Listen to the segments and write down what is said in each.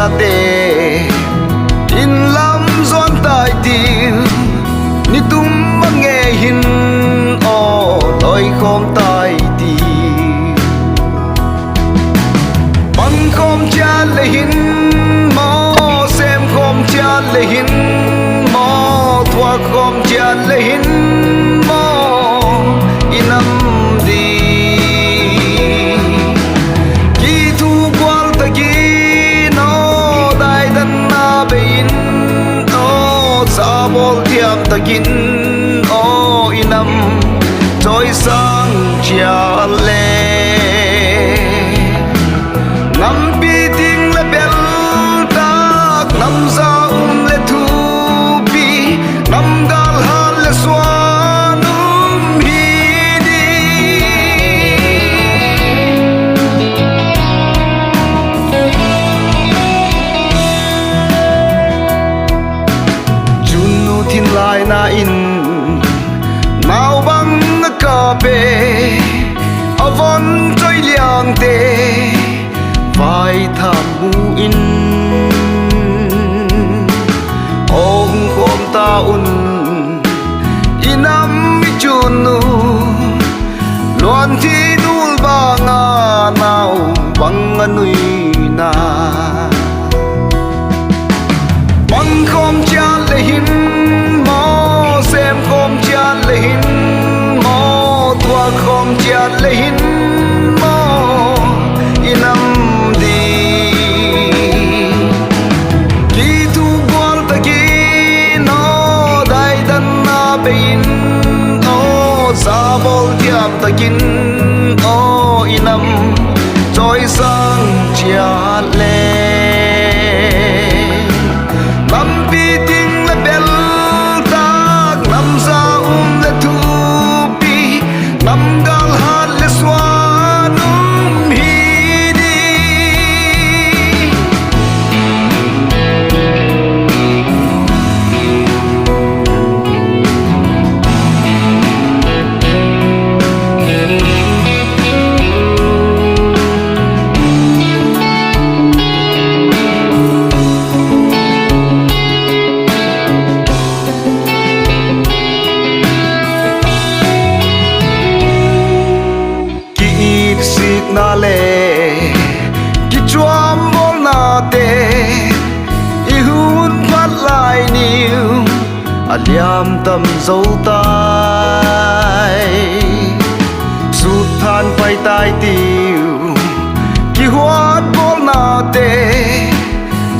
na te in lam zon tai tiu ni tum mange hin o loi khom tai ti bang khom cha le hin mo xem khom cha le hin mo thua khom cha le hin mo inam di ki thu kwal ta ki no dai dan na bein o sa bol thiam ta kin o inam trôi sang chia le ngắm bi ting le bel tak nam za le thu bi nam gal hal le swanum hi di chunu thin lai na in mau bang ka pe avon trôi liang te vai tham mu in ong khom ta un inam mi chunu luan thi nul ba nga nau bang anui na bang khom cha le hin mo xem khom cha le hin mo thua khom cha le hin mo inam di ki thu gwal ta ki no dai dan na bein o sa bol thiam ta kin o inam trôi sang chia le nam pi ting le bel tak nam za le thu pi nam gal hat le swanum hi di na le ki chuam bol na te i hun phat lai niu aliam tam zo tai su than phai tai tiu ki huat bol na te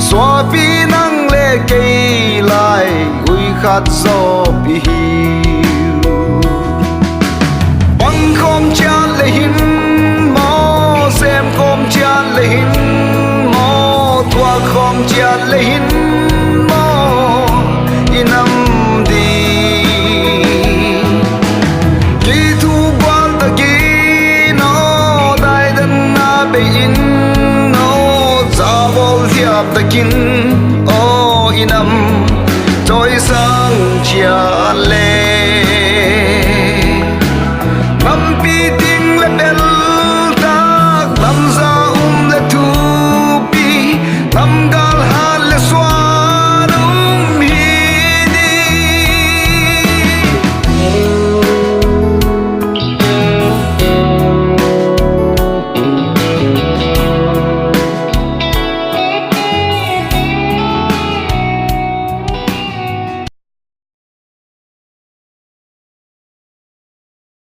xóa pi nang le kei lai ui khat zo pi hiu bang khom cha le hin xem khom cha le hin mo thua khom cha le hin mo inam di ki thu gwal ta ki no dai dan na bein no za bol thiap ta kin o inam trôi sang chia le